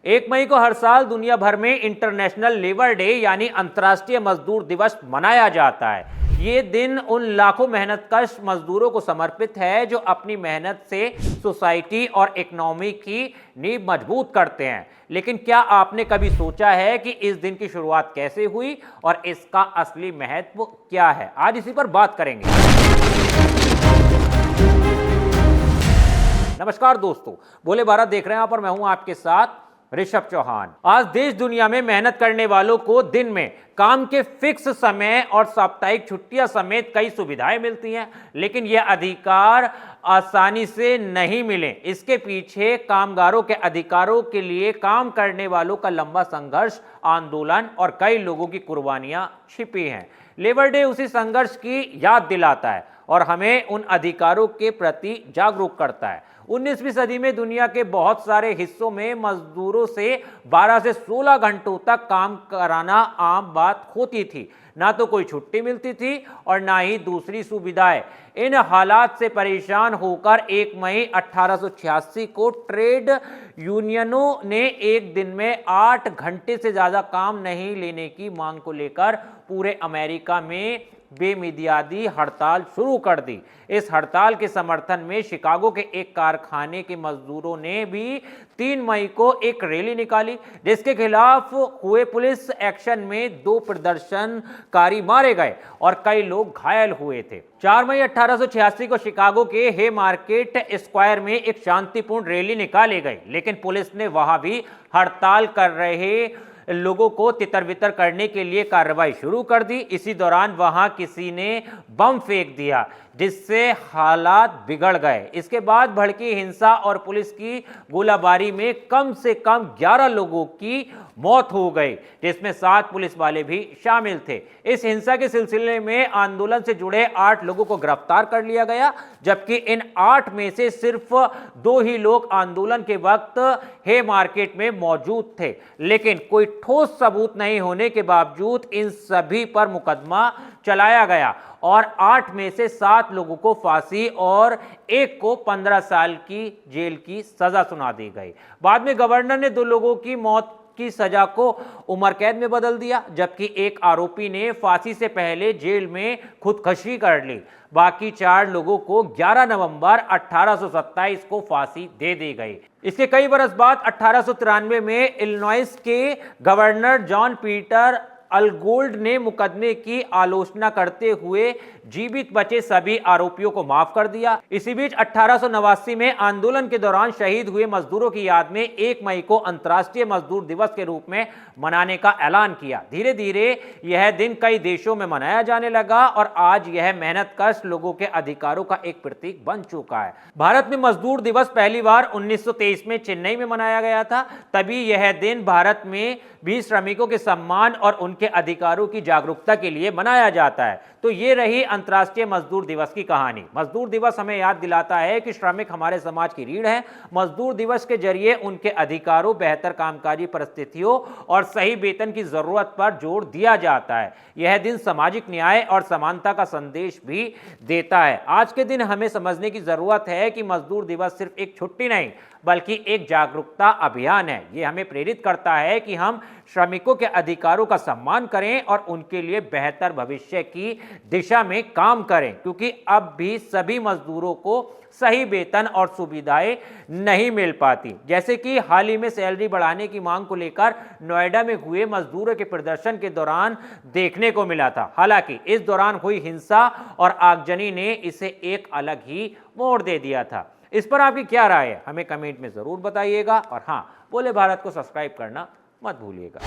1 मई को हर साल दुनिया भर में इंटरनेशनल लेबर डे यानी अंतर्राष्ट्रीय मजदूर दिवस मनाया जाता है। ये दिन उन लाखों मेहनतकश मजदूरों को समर्पित है जो अपनी मेहनत से सोसाइटी और इकोनॉमी की नींव मजबूत करते हैं। लेकिन क्या आपने कभी सोचा है कि इस दिन की शुरुआत कैसे हुई और इसका असली महत्व क्या है? आज इसी पर बात करेंगे। नमस्कार दोस्तों, बोले भारत देख रहे हैं आप और मैं हूं आपके साथ ऋषभ चौहान। आज देश दुनिया में मेहनत करने वालों को दिन में काम के फिक्स समय और साप्ताहिक छुट्टियां समेत कई सुविधाएं मिलती हैं, लेकिन यह अधिकार आसानी से नहीं मिले। इसके पीछे कामगारों के अधिकारों के लिए काम करने वालों का लंबा संघर्ष, आंदोलन और कई लोगों की कुर्बानियां छिपी हैं। लेबर डे उसी संघर्ष की याद दिलाता है और हमें उन अधिकारों के प्रति जागरूक करता है। 19वीं सदी में दुनिया के बहुत सारे हिस्सों में मजदूरों से 12 से 16 घंटों तक काम कराना आम बात होती थी। ना तो कोई छुट्टी मिलती थी और ना ही दूसरी सुविधाएं। इन हालात से परेशान होकर 1 मई 1886 को ट्रेड यूनियनों ने एक दिन में 8 घंटे से ज्यादा काम नहीं लेने की मांग को लेकर पूरे अमेरिका में बेमियादी हड़ताल शुरू कर दी। इस हड़ताल के समर्थन में शिकागो के एक कारखाने के मजदूरों ने भी 3 मई को एक रैली निकाली, जिसके खिलाफ हुए पुलिस एक्शन में 2 प्रदर्शनकारी मारे गए और कई लोग घायल हुए थे। 4 मई 1886 को शिकागो के हे मार्केट स्क्वायर में एक शांतिपूर्ण रैली निकाली गई, लेकिन पुलिस ने वहां भी हड़ताल कर रहे लोगों को तितर-बितर करने के लिए कार्रवाई शुरू कर दी। इसी दौरान वहां किसी ने बम फेंक दिया, जिससे हालात बिगड़ गए। इसके बाद भड़की हिंसा और पुलिस की गोलाबारी में कम से कम 11 लोगों की मौत हो गई, जिसमें 7 पुलिस वाले भी शामिल थे। इस हिंसा के सिलसिले में आंदोलन से जुड़े 8 लोगों को गिरफ्तार कर लिया गया, जबकि इन 8 में से सिर्फ 2 ही लोग आंदोलन के वक्त हे मार्केट में मौजूद थे। लेकिन कोई ठोस सबूत नहीं होने के बावजूद इन सभी पर मुकदमा चलाया गया और 8 में से 7 लोगों को फांसी और 1 को 15 साल की जेल की सजा सुना दी गई। बाद में गवर्नर ने 2 लोगों की मौत की सजा को उम्र कैद में बदल दिया, जबकि एक आरोपी ने फांसी से पहले जेल में खुदकुशी कर ली। बाकी 4 लोगों को 11 नवंबर 1827 को फांसी दे दी गई। इसके कई बरस बाद 1893 में इलिनॉइस के गवर्नर जॉन पीटर अलगोल्ड ने मुकदमे की आलोचना करते हुए जीवित बचे सभी आरोपियों को माफ कर दिया। इसी बीच 1889 में आंदोलन के दौरान शहीद हुए मजदूरों की याद में 1 मई को अंतर्राष्ट्रीय मजदूर दिवस के रूप में मनाने का ऐलान किया। धीरे धीरे यह दिन कई देशों में मनाया जाने लगा और आज यह मेहनतकश लोगों के अधिकारों का एक प्रतीक बन चुका है। भारत में मजदूर दिवस पहली बार 1923 में चेन्नई में मनाया गया था। तभी यह दिन भारत में भी श्रमिकों के सम्मान और उनके अधिकारों की जागरूकता के लिए मनाया जाता है। तो ये रही अंतर्राष्ट्रीय मजदूर दिवस की कहानी। मजदूर दिवस हमें याद दिलाता है कि श्रमिक हमारे समाज की रीढ़ है। मजदूर दिवस के जरिए उनके अधिकारों, बेहतर कामकाजी परिस्थितियों और सही वेतन की जरूरत पर जोर दिया जाता है। यह दिन सामाजिक न्याय और समानता का संदेश भी देता है। आज के दिन हमें समझने की जरूरत है कि मजदूर दिवस सिर्फ एक छुट्टी नहीं बल्कि एक जागरूकता अभियान है। ये हमें प्रेरित करता है कि हम श्रमिकों के अधिकारों का सम्मान करें और उनके लिए बेहतर भविष्य की दिशा में काम करें, क्योंकि अब भी सभी मजदूरों को सही वेतन और सुविधाएं नहीं मिल पाती। जैसे कि हाल ही में सैलरी बढ़ाने की मांग को लेकर नोएडा में हुए मजदूरों के प्रदर्शन के दौरान देखने को मिला था। हालांकि इस दौरान हुई हिंसा और आगजनी ने इसे एक अलग ही मोड़ दे दिया था। इस पर आपकी क्या राय है, हमें कमेंट में जरूर बताइएगा और हाँ, बोले भारत को सब्सक्राइब करना मत भूलिएगा।